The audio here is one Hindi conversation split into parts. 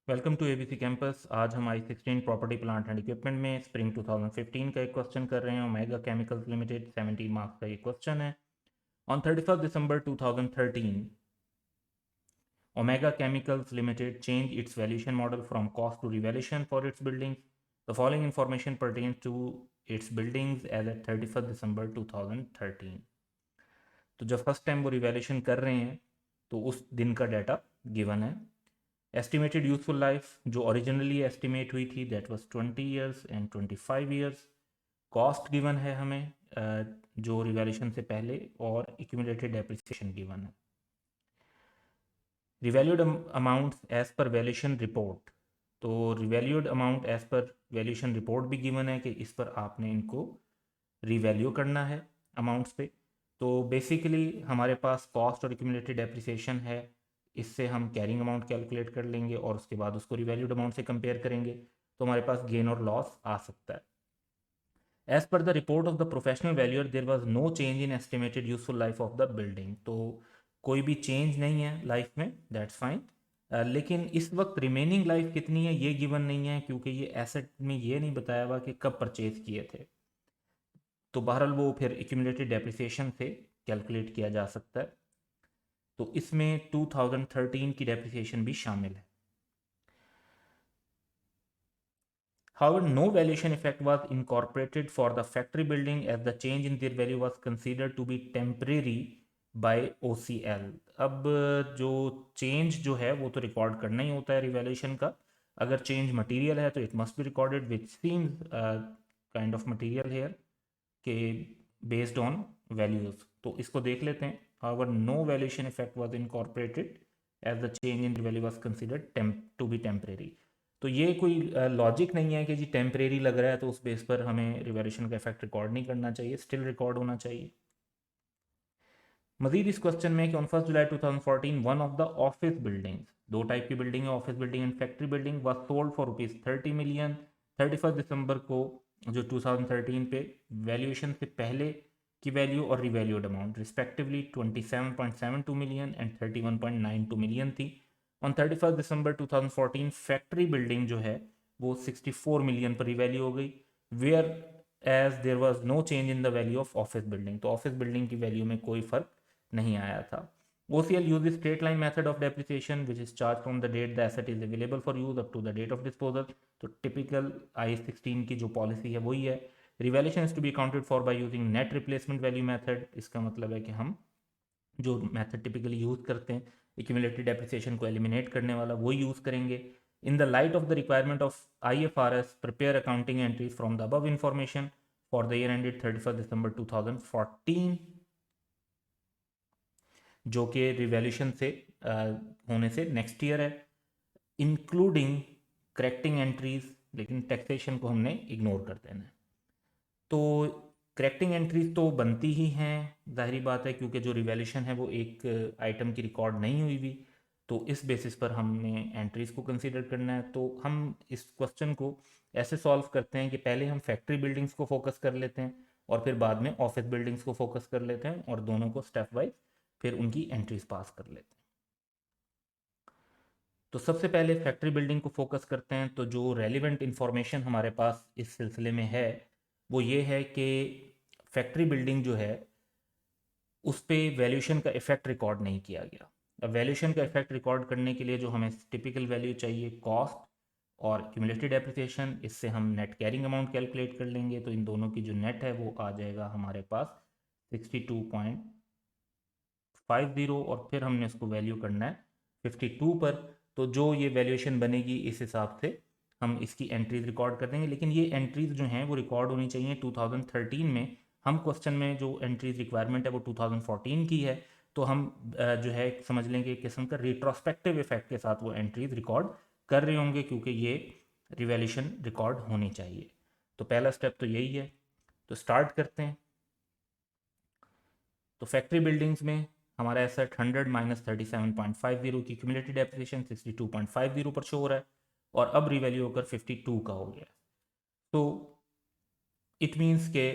Welcome to ABC campus. आज हम आई 16 प्रॉपर्टी प्लांट एंड इक्विपमेंट में स्प्रिंग 2015 का एक क्वेश्चन कर रहे हैं। ओमेगा केमिकल्स लिमिटेड 17 मार्क्स का ये क्वेश्चन है। On 31 December 2013, Omega Chemicals Limited changed its valuation model from cost to revaluation for its buildings. The following information pertains to its buildings as at 31 December 2013. तो जब फर्स्ट टाइम वो रिवैल्यूएशन कर रहे हैं तो उस दिन का डाटा गिवन है। एस्टिमेटेड यूजफुल लाइफ जो ओरिजिनली एस्टिमेट हुई थी that was 20 years and 25 years. Cost given है हमें जो रिवैल्यूएशन से पहले, और एक्यूमुलेटेड डेप्रिसिएशन गिवन है। Revalued amount as per valuation report, तो revalued amount as per valuation report भी गिवन है कि इस पर आपने इनको रिवैल्यू करना है अमाउंट्स पे। तो बेसिकली हमारे पास कॉस्ट और एक्यूमुलेटेड डेप्रिसिएशन है, इससे हम कैरिंग अमाउंट कैलकुलेट कर लेंगे और उसके बाद उसको रिवैल्यूड अमाउंट से कंपेयर करेंगे तो हमारे पास गेन और लॉस आ सकता है। As per the report of the professional valuer there was no change in estimated useful life of the building, तो कोई भी चेंज नहीं है लाइफ में, दैट्स फाइन। लेकिन इस वक्त रिमेनिंग लाइफ कितनी है ये गिवन नहीं है, क्योंकि ये एसेट में ये नहीं बताया हुआ कि कब परचेज किए थे। तो बहरहाल वो फिर एक्यूमुलेटेड डेप्रिसिएशन से कैलकुलेट किया जा सकता है। तो इसमें 2013 की डेप्रिसिएशन भी शामिल है। However, no valuation effect was incorporated for the factory building as the change in their value was considered to be temporary by OCL. अब जो चेंज जो है वो तो रिकॉर्ड करना ही होता है रिवैल्यूएशन का। अगर चेंज मटेरियल है तो it must be recorded which seems kind of material here के बेस्ड ऑन वैल्यूज। तो इसको देख लेते हैं। However, no valuation effect was incorporated as the change in value was considered to be temporary. तो ये कोई लॉजिक नहीं है कि जी टेम्परेरी लग रहा है तो उस बेस पर हमें रिवैल्यूएशन का इफेक्ट रिकॉर्ड नहीं करना चाहिए, स्टिल रिकॉर्ड होना चाहिए। मजीद इस क्वेश्चन में कि on 1 July 2014 one of the office buildings, दो टाइप की बिल्डिंग है, office building and factory building, was sold for ₹30 million. 31 दिसंबर को जो 2013 पे वैल्यूएशन से पहले की वैल्यू और revalued amount respectively 27.72 million and 31.92 million थी। ऑन 31 दिसंबर 2014 फैक्ट्री बिल्डिंग जो है वो 64 मिलियन पर रिवैल्यू हो गई, whereas there was no change in the value of office building. तो ऑफिस बिल्डिंग की वैल्यू में कोई फर्क नहीं आया था। OCL uses straight line method of depreciation which is charged from the date the asset is available for use up to the date of disposal। तो टिपिकल I16 की जो पॉलिसी है वही है। Revaluation is to be accounted for by using net replacement value method. इसका मतलब है कि हम जो मेथड टिपिकली यूज करते हैं एक्यूमुलेटेड डेप्रिसिएशन को एलिमिनेट करने वाला वो यूज करेंगे। In the light of the requirement of IFRS prepare accounting entries from the above information for the year ended 31 December 2014, जो कि रिवैल्यूएशन से होने से नेक्स्ट ईयर है, इंक्लूडिंग करेक्टिंग एंट्रीज, लेकिन टैक्सेशन को हमने इग्नोर कर देना है। तो करेक्टिंग एंट्रीज तो बनती ही हैं, जाहिर बात है, क्योंकि जो रिवैल्यूएशन है वो एक आइटम की रिकॉर्ड नहीं हुई भी, तो इस बेसिस पर हमने एंट्रीज को कंसीडर करना है। तो हम इस क्वेश्चन को ऐसे सॉल्व करते हैं कि पहले हम फैक्ट्री बिल्डिंग्स को फोकस कर लेते हैं और फिर बाद में ऑफिस बिल्डिंग्स को फोकस कर लेते हैं और दोनों को स्टेप वाइज फिर उनकी एंट्रीज पास कर लेते हैं। तो सबसे पहले फैक्ट्री बिल्डिंग को फोकस करते हैं। तो जो रेलिवेंट इंफॉर्मेशन हमारे पास इस सिलसिले में है वो ये है कि फैक्ट्री बिल्डिंग जो है उस पर वैल्यूएशन का इफेक्ट रिकॉर्ड नहीं किया गया। अब वैल्यूएशन का इफेक्ट रिकॉर्ड करने के लिए जो हमें टिपिकल वैल्यू चाहिए कॉस्ट और क्यूमुलेटेड डेप्रिसिएशन, इससे हम नेट कैरिंग अमाउंट कैलकुलेट कर लेंगे। तो इन दोनों की जो नेट है वो आ जाएगा हमारे पास 62.50 और फिर हमने उसको वैल्यू करना है 52 पर। तो जो ये वैल्यूएशन बनेगी इस हिसाब से हम इसकी एंट्रीज रिकॉर्ड कर देंगे। लेकिन ये एंट्रीज जो हैं वो रिकॉर्ड होनी चाहिए 2013 में। हम क्वेश्चन में जो एंट्रीज रिक्वायरमेंट है वो 2014 की है, तो हम जो है समझ लेंगे एक किस्म का रिट्रोस्पेक्टिव इफेक्ट के साथ वो एंट्रीज रिकॉर्ड कर रहे होंगे, क्योंकि ये रिवैल्यूएशन रिकॉर्ड होनी चाहिए। तो पहला स्टेप तो यही है। तो स्टार्ट करते हैं। तो फैक्ट्री बिल्डिंग्स में हमारा एसेट 100 माइनस 37.50 की क्यूमुलेटेड डेप्रिसिएशन 62.50 पर शो हो रहा है और अब रिवैल्यू होकर 52 का हो गया। तो इट मीन्स के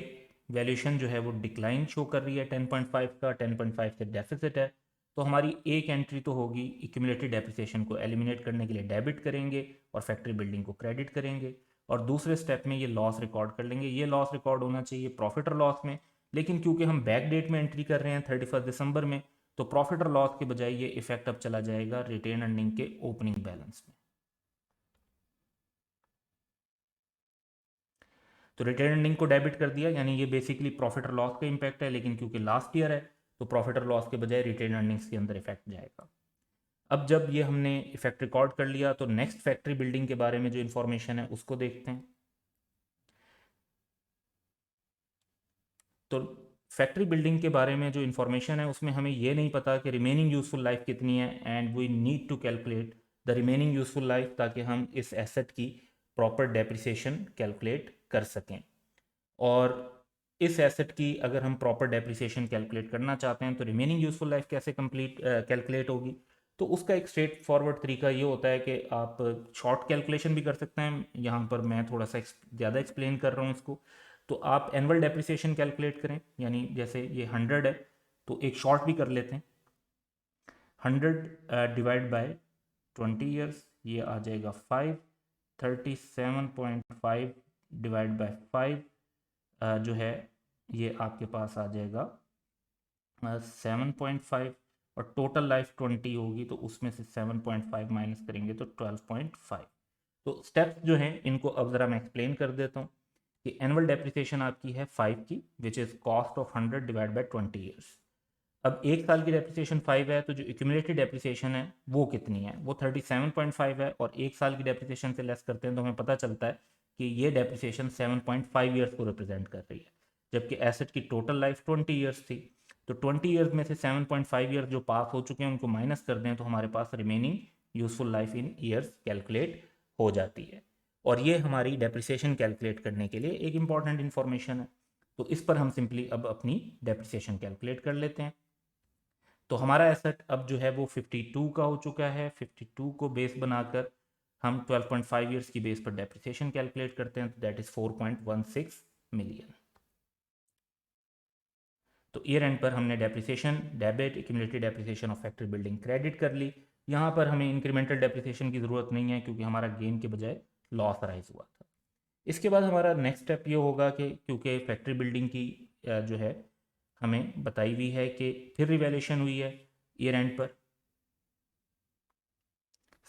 वैल्यूएशन जो है वो डिक्लाइन शो कर रही है 10.5 का, 10.5 से डेफिसिट है। तो हमारी एक एंट्री तो होगी एक्यूमुलेटेड डेप्रिसिएशन को एलिमिनेट करने के लिए डेबिट करेंगे और फैक्ट्री बिल्डिंग को क्रेडिट करेंगे, और दूसरे स्टेप में ये लॉस रिकॉर्ड कर लेंगे। ये लॉस रिकॉर्ड होना चाहिए प्रॉफिट और लॉस में, लेकिन क्योंकि हम बैक डेट में एंट्री कर रहे हैं 31 दिसंबर में, तो प्रॉफिट और लॉस के बजाय ये इफेक्ट अब चला जाएगा रिटेन अर्निंग के ओपनिंग बैलेंस में। तो रिटेन अर्निंग को डेबिट कर दिया, यानी ये बेसिकली प्रॉफिट और लॉस का इम्पैक्ट है, लेकिन क्योंकि लास्ट ईयर है तो प्रॉफिट और लॉस के बजाय रिटेन अर्निंग्स के अंदर इफेक्ट जाएगा। अब जब ये हमने इफेक्ट रिकॉर्ड कर लिया तो नेक्स्ट फैक्ट्री बिल्डिंग के बारे में जो इन्फॉर्मेशन है उसको देखते हैं। तो फैक्ट्री बिल्डिंग के बारे में जो इन्फॉर्मेशन है उसमें हमें ये नहीं पता कि रिमेनिंग यूजफुल लाइफ कितनी है, and we need to calculate the remaining useful life ताकि हम इस एसेट की प्रॉपर डेप्रिसिएशन कैलकुलेट कर सकें। और इस एसेट की अगर हम प्रॉपर डेप्रिसिएशन कैलकुलेट करना चाहते हैं तो रिमेनिंग यूजफुल लाइफ कैसे कंप्लीट कैलकुलेट होगी, तो उसका एक स्ट्रेट फॉरवर्ड तरीका ये होता है कि आप शॉर्ट कैलकुलेशन भी कर सकते हैं। यहाँ पर मैं थोड़ा सा ज़्यादा एक्सप्लेन कर रहा हूँ इसको। तो आप एनुअल डेप्रिसिएशन कैलकुलेट करें, यानी जैसे ये 100 है तो एक शॉर्ट भी कर लेते हैं। 100 डिवाइड बाय 20 ईयर्स, ये आ जाएगा 5। 37.5 डिवाइड बाय 5 जो है ये आपके पास आ जाएगा 7.5, और टोटल लाइफ 20 होगी तो उसमें से 7.5 माइनस करेंगे तो 12.5। तो स्टेप्स जो हैं इनको अब ज़रा मैं एक्सप्लेन कर देता हूँ कि एनुअल डेप्रिसिएशन आपकी है 5 की, which is cost of 100 divide by 20 years. अब एक साल की डेप्रिसिएशन 5 है, तो जो एक्यूमुलेटेड डेप्रिसिएशन है वो कितनी है, वो 37.5 है, और एक साल की डेप्रिसिएशन से लेस करते हैं तो हमें पता चलता है कि ये डेप्रिसिएशन 7.5 ईयर्स को रिप्रेजेंट कर रही है, जबकि एसेट की टोटल लाइफ 20 ईयर्स थी। तो 20 ईयर्स में से 7.5 ईयर्स जो पास हो चुके हैं उनको माइनस कर दें तो हमारे पास remaining useful life in years calculate हो जाती है, और ये हमारी डेप्रिसिएशन कैलकुलेट करने के लिए एक इंपॉर्टेंट इन्फॉर्मेशन है। तो इस पर हम सिंपली अब अपनी डेप्रिसिएशन कैलकुलेट कर लेते हैं। तो हमारा एसेट अब जो है वो 52 का हो चुका है। 52 को बेस बनाकर हम 12.5 ईयर्स की बेस पर डेप्रिसिएशन कैलकुलेट करते हैं, तो दैट इज 4.16 मिलियन। तो ईयर एंड पर हमने depreciation debit accumulated depreciation of factory building credit कर ली। यहाँ पर हमें इंक्रीमेंटल डेप्रिसिएशन की ज़रूरत नहीं है क्योंकि हमारा गेन के बजाय लॉस राइज हुआ था। इसके बाद हमारा नेक्स्ट स्टेप ये होगा कि क्योंकि फैक्ट्री बिल्डिंग की जो है हमें बताई हुई है कि फिर रिवैल्यूएशन हुई है ईयर एंड पर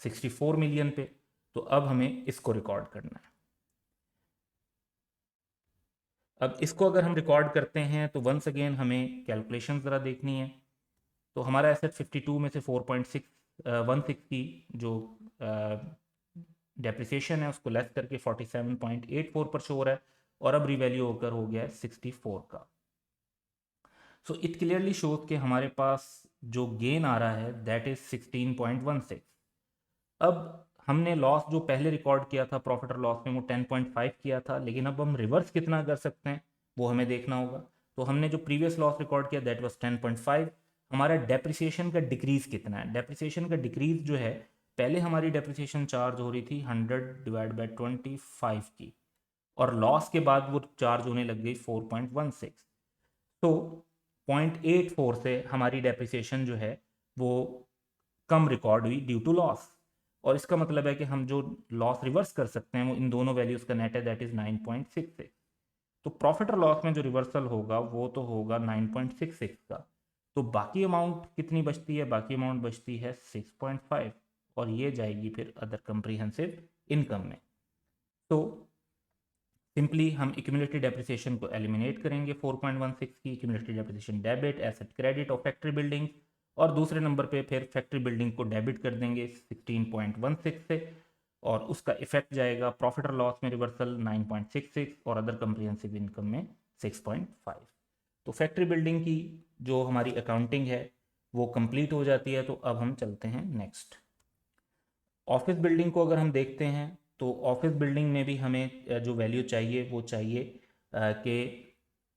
64 मिलियन पे, तो अब हमें इसको रिकॉर्ड करना है। अब इसको अगर हम रिकॉर्ड करते हैं तो वंस अगेन हमें कैलकुलेशन ज़रा देखनी है। तो हमारा एसेट 52 में से 4.16 की जो डेप्रिसिएशन है उसको लेस करके 47.84 पर शो हो रहा है, और अब रिवैल्यू होकर हो गया है 64 का। सो इट क्लियरली शोज कि हमारे पास जो गेन आ रहा है दैट इज 16.16। अब हमने लॉस जो पहले रिकॉर्ड किया था प्रॉफिट और लॉस में वो 10.5 किया था, लेकिन अब हम रिवर्स कितना कर सकते हैं वो हमें देखना होगा। तो हमने जो प्रीवियस लॉस रिकॉर्ड किया दैट वाज 10.5। हमारा डेप्रिसिएशन का डिक्रीज कितना है, डेप्रिसिएशन का डिक्रीज जो है, पहले हमारी डेप्रिसिएशन चार्ज हो रही थी 100 डिवाइड बाई 25 की, और लॉस के बाद वो चार्ज होने लग गई 4.16। तो 0.84 से हमारी डेप्रिसिएशन जो है वो कम रिकॉर्ड हुई ड्यू टू लॉस, और इसका मतलब है कि हम जो लॉस रिवर्स कर सकते हैं वो इन दोनों वैल्यूज का नेट है दैट इज 9.66। तो प्रॉफिट और लॉस में जो रिवर्सल होगा वो तो होगा 9.66 का। तो बाकी अमाउंट कितनी बचती है, बाकी अमाउंट बचती है 6.5, और ये जाएगी फिर अदर कंप्रीहेंसिव इनकम में। तो सिंपली हम एक्यूमुलेटेड डेप्रिसिएशन को एलिमिनेट करेंगे 4.16 की, accumulated depreciation debit asset credit और फैक्ट्री बिल्डिंग, और दूसरे नंबर पे फिर फैक्ट्री बिल्डिंग को डेबिट कर देंगे 16.16 से, और उसका इफेक्ट जाएगा प्रॉफिट और लॉस में रिवर्सल 9.66 और अदर कंप्रीहेंसिव इनकम में 6.5। तो फैक्ट्री बिल्डिंग की जो हमारी अकाउंटिंग है वो कंप्लीट हो जाती है। तो अब हम चलते हैं नेक्स्ट ऑफिस बिल्डिंग को। अगर हम देखते हैं तो ऑफिस बिल्डिंग में भी हमें जो वैल्यू चाहिए वो चाहिए कि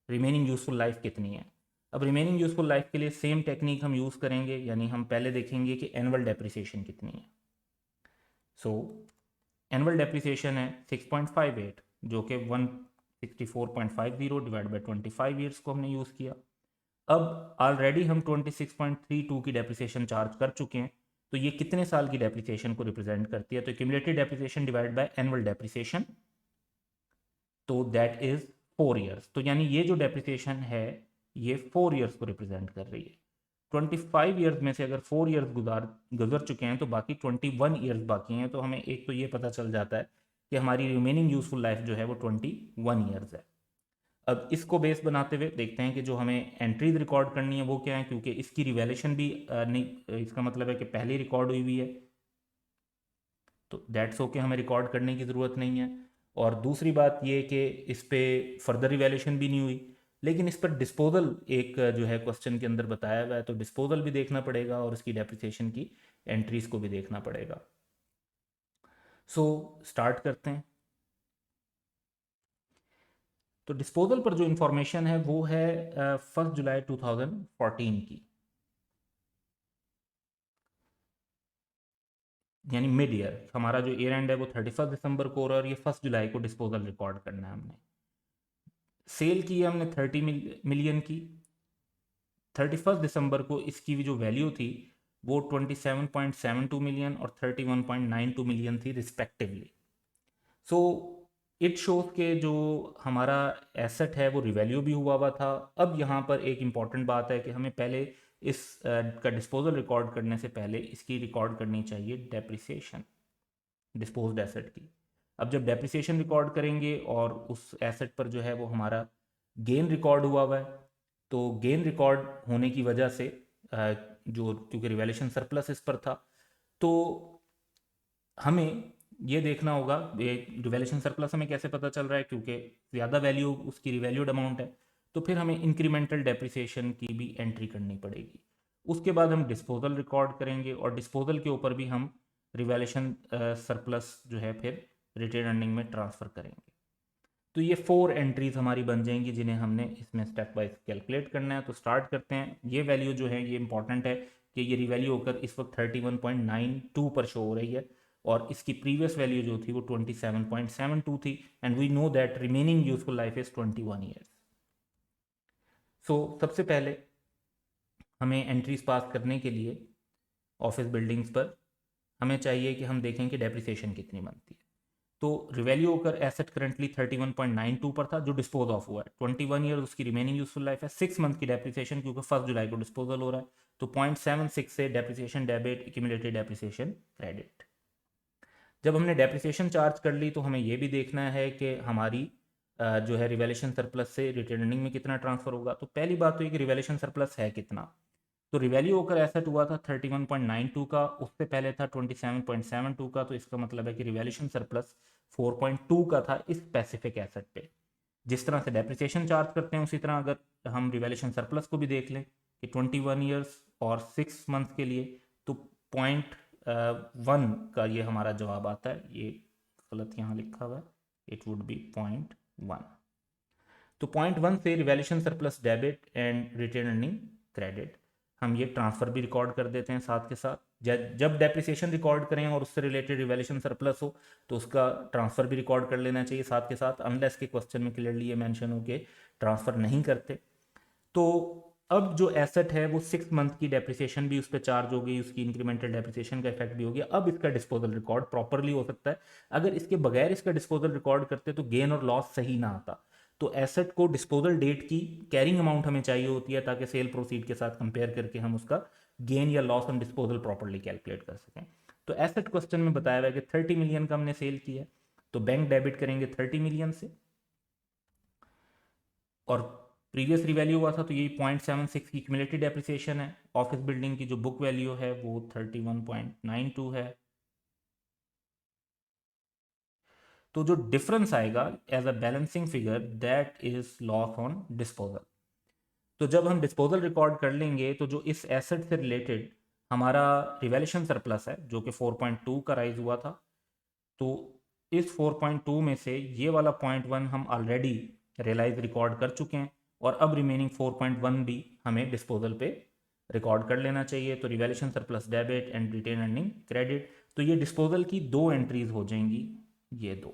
रिमेनिंग यूजफुल लाइफ कितनी है। अब रिमेनिंग यूजफुल लाइफ के लिए सेम टेक्निक हम यूज़ करेंगे, यानी हम पहले देखेंगे कि एनुअल डेप्रिसिएशन कितनी है। सो एनुअल डेप्रिसिएशन है 6.58, जो कि 164.50 डिवाइड बाई 25 ईयर्स को हमने यूज़ किया। अब ऑलरेडी हम 26.32 की डेप्रिसिएशन चार्ज कर चुके हैं, तो ये कितने साल की डेप्रिसिएशन को रिप्रेजेंट करती है? तो cumulative depreciation divide by annual depreciation, तो दैट इज 4 ईयर्स। तो यानी ये जो डेप्रिसिएशन है ये 4 ईयर्स को रिप्रेजेंट कर रही है। 25 ईयर्स में से अगर 4 ईयर्स गुजर चुके हैं तो बाकी 21 ईयर्स बाकी हैं। तो हमें एक तो ये पता चल जाता है कि हमारी रिमेनिंग यूजफुल लाइफ जो है वो 21 ईयर्स है। अब इसको बेस बनाते हुए देखते हैं कि जो हमें एंट्रीज रिकॉर्ड करनी है वो क्या है, क्योंकि इसकी रिवैल्यूएशन भी नहीं, इसका मतलब है कि पहले रिकॉर्ड हुई हुई है, तो दैट्स ओके, हमें रिकॉर्ड करने की ज़रूरत नहीं है। और दूसरी बात ये कि इस पर फर्दर रिवैल्यूएशन भी नहीं हुई, लेकिन इस पर डिस्पोजल एक जो है क्वेश्चन के अंदर बताया हुआ है, तो डिस्पोजल भी देखना पड़ेगा और इसकी डेप्रिसिएशन की एंट्रीज को भी देखना पड़ेगा। सो स्टार्ट करते हैं। तो डिस्पोजल पर जो इंफॉर्मेशन है वो है 1 जुलाई 2014 की, यानी मिड ईयर। हमारा जो ईयर एंड है वो 31 दिसंबर को हो रहा है और ये 1 जुलाई को डिस्पोजल रिकॉर्ड करना है हमने। सेल की है हमने 30 मिलियन की। 31 दिसंबर को इसकी जो वैल्यू थी वो 27.72 मिलियन और 31.92 मिलियन थी रिस्पेक्टिवली। सो इट शोज के जो हमारा एसेट है वो रिवैल्यू भी हुआ हुआ था। अब यहाँ पर एक इम्पॉर्टेंट बात है कि हमें पहले इस का डिस्पोजल रिकॉर्ड करने से पहले इसकी रिकॉर्ड करनी चाहिए डेप्रिसिएशन डिस्पोज्ड एसेट की। अब जब डेप्रिसिएशन रिकॉर्ड करेंगे और उस एसेट पर जो है वो हमारा गेन रिकॉर्ड हुआ हुआ है, तो गेन रिकॉर्ड होने की वजह से जो क्योंकि रिवैल्यूएशन सरप्लस इस पर था, तो हमें ये देखना होगा रिवैल्यूएशन सरप्लस हमें कैसे पता चल रहा है, क्योंकि ज़्यादा वैल्यू उसकी रिवैल्यूड अमाउंट है, तो फिर हमें इंक्रीमेंटल डेप्रिसिएशन की भी एंट्री करनी पड़ेगी। उसके बाद हम डिस्पोजल रिकॉर्ड करेंगे और डिस्पोजल के ऊपर भी हम रिवैल्यूएशन सरप्लस जो है फिर रिटेन अर्निंग में ट्रांसफ़र करेंगे। तो ये 4 एंट्रीज हमारी बन जाएंगी जिन्हें हमने इसमें स्टेप वाइज कैलकुलेट करना है। तो स्टार्ट करते हैं। ये वैल्यू जो है ये इंपॉर्टेंट है कि ये रिवैल्यू होकर इस वक्त 31.92 पर शो हो रही है और इसकी प्रीवियस वैल्यू जो थी वो 27.72 थी and we know that remaining useful life is 21 years. So सबसे पहले हमें एंट्रीज पास करने के लिए ऑफिस बिल्डिंग्स पर हमें चाहिए कि हम देखें कि डेप्रिसिएशन कितनी बनती है। तो रिवैल्यू होकर एसेट करंटली 31.92 पर था जो डिस्पोज ऑफ हुआ है। 21 ईयर उसकी रिमेनिंग यूजफुल लाइफ है। 6 मंथ की डेप्रिसिएशन क्योंकि 1 जुलाई को डिस्पोजल हो रहा है, तो 0.76 से depreciation debit accumulated depreciation credit. जब हमने डेप्रिसिएशन चार्ज कर ली तो हमें यह भी देखना है कि हमारी जो है रिवैल्यूएशन सरप्लस से रिटेन अर्निंग में कितना ट्रांसफर होगा। तो पहली बात तो ये कि रिवैल्यूएशन सरप्लस है कितना। तो रिवैल्यू होकर एसेट हुआ था 31.92 का, उससे पहले था 27.72 का, तो इसका मतलब है कि रिवैल्यूएशन सरप्लस 4.2 का था इस स्पेसिफिक एसेट पे। जिस तरह से डेप्रिसिएशन चार्ज करते हैं उसी तरह अगर हम रिवैल्यूएशन सरप्लस को भी देख लें कि 21 ईयर्स और 6 मंथ के लिए, तो 0.1 का ये हमारा जवाब आता है। ये गलत यहाँ लिखा हुआ है, इट वुड बी 0.1। तो 0.1 से revaluation surplus debit and retain earning credit, हम ये ट्रांसफ़र भी रिकॉर्ड कर देते हैं साथ के साथ। जब डेप्रिसिएशन रिकॉर्ड करें और उससे रिलेटेड रिवैल्यूएशन सरप्लस हो तो उसका ट्रांसफ़र भी रिकॉर्ड कर लेना चाहिए साथ के साथ, अनलेस के क्वेश्चन में क्लियरली ये मेंशन हो के ट्रांसफ़र नहीं करते। तो अब जो एसेट है वो 6 मंथ की डेप्रिसिएशन भी उस पर चार्ज हो गई, उसकी इंक्रीमेंटल डेप्रिसिएशन का इफेक्ट भी हो गया। अब इसका डिस्पोजल रिकॉर्ड प्रॉपरली हो सकता है। अगर इसके बगैर इसका डिस्पोजल रिकॉर्ड करते तो गेन और लॉस सही ना आता। तो एसेट को डिस्पोजल डेट की कैरिंग अमाउंट हमें चाहिए होती है ताकि सेल प्रोसीड के साथ कंपेयर करके हम उसका गेन या loss on disposal properly calculate कर सकें। तो एसेट क्वेश्चन में बताया हुआ है कि 30 मिलियन का हमने सेल किया, तो बैंक डेबिट करेंगे 30 मिलियन से, और प्रीवियस रिवैल्यू हुआ था तो ये 0.76 की क्यूमुलेटेड डेप्रिसिएशन है। ऑफिस बिल्डिंग की जो बुक वैल्यू है वो 31.92 है। तो जो डिफरेंस आएगा as a balancing figure that is loss on disposal. तो जब हम डिस्पोजल रिकॉर्ड कर लेंगे तो जो इस एसेट से रिलेटेड हमारा रिवैल्यूएशन सरप्लस है जो कि 4.2 का राइज हुआ था, तो इस 4.2 में से ये वाला 0.1 हम ऑलरेडी रियलाइज रिकॉर्ड कर चुके हैं और अब रिमेनिंग 4.1 भी हमें डिस्पोजल पे रिकॉर्ड कर लेना चाहिए। तो revaluation surplus debit and retain earning credit, तो ये डिस्पोजल की 2 एंट्रीज हो जाएंगी, ये 2।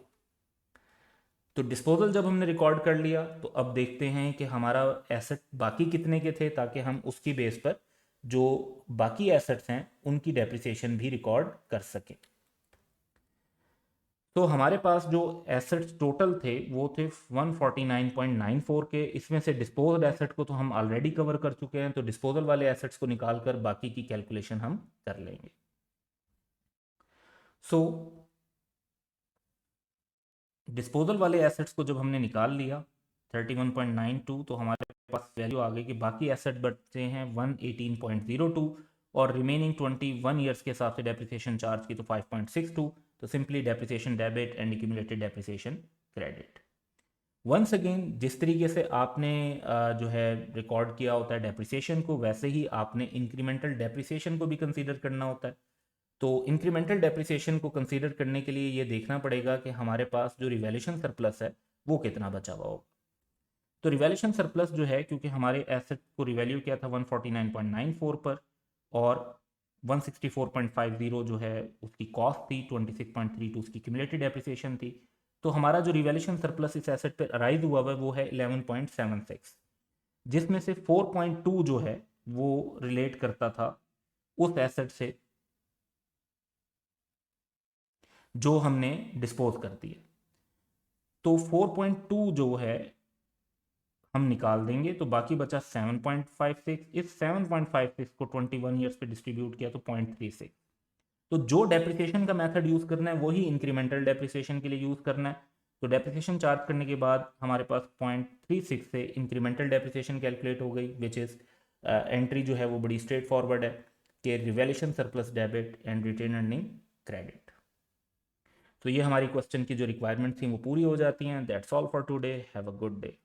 तो डिस्पोजल जब हमने रिकॉर्ड कर लिया तो अब देखते हैं कि हमारा एसेट बाकी कितने के थे, ताकि हम उसकी बेस पर जो बाकी एसेट्स हैं उनकी डेप्रिसिएशन भी रिकॉर्ड कर सकें। तो हमारे पास जो एसेट्स टोटल थे वो थे 149.94 के। इसमें से डिस्पोज्ड एसेट को तो हम ऑलरेडी कवर कर चुके हैं, तो डिस्पोजल वाले एसेट्स को निकालकर बाकी की कैलकुलेशन हम कर लेंगे। सो डिस्पोजल वाले एसेट्स को जब हमने निकाल लिया 31.92, तो हमारे पास वैल्यू आ गई कि बाकी एसेट बचते हैं 118.02 और रिमेनिंग 21 ईयर्स के हिसाब से डेप्रिसिएशन चार्ज की तो 5.62। तो simply depreciation debit and accumulated depreciation credit. Once again जिस तरीके से आपने जो है रिकॉर्ड किया होता है डेप्रिसिएशन को, वैसे ही आपने इंक्रीमेंटल डेप्रिसिएशन को भी कंसीडर करना होता है। तो इंक्रीमेंटल डेप्रिसिएशन को कंसीडर करने के लिए ये देखना पड़ेगा कि हमारे पास जो रिवैल्यूएशन सरप्लस है वो कितना बचा हुआ होगा। तो रिवैल्यूएशन सरप्लस जो है, क्योंकि हमारे एसेट को रिवैल्यू किया था 149.94 पर और 164.50 जो है उसकी कॉस्ट थी, 26.32 उसकी क्यूमुलेटेड डेप्रिसिएशन थी। तो हमारा जो रिवैल्यूएशन सरप्लस इस एसेट पर अराइज हुआ है वो है 11.76, जिसमें से 4.2 जो है वो रिलेट करता था उस एसेट से जो हमने डिस्पोज कर दिया। तो 4.2 जो है हम निकाल देंगे, तो बाकी बचा 7.56। इस 7.56 को 21 ईयर्स पे डिस्ट्रीब्यूट किया तो 0.36। तो जो डेप्रिसिएशन का मेथड यूज करना है वही इंक्रीमेंटल डेप्रिसिएशन के लिए यूज करना है। तो डेप्रिसिएशन चार्ज करने के बाद हमारे पास 0.36 से इंक्रीमेंटल डेप्रिसिएशन कैलकुलेट हो गई, विच इज एंट्री जो है वो बड़ी स्ट्रेट फॉरवर्ड है कि revaluation surplus debit and retain earning credit. तो ये हमारी क्वेश्चन की जो रिक्वायरमेंट थी वो पूरी हो जाती हैं। That's all for today, have a good day.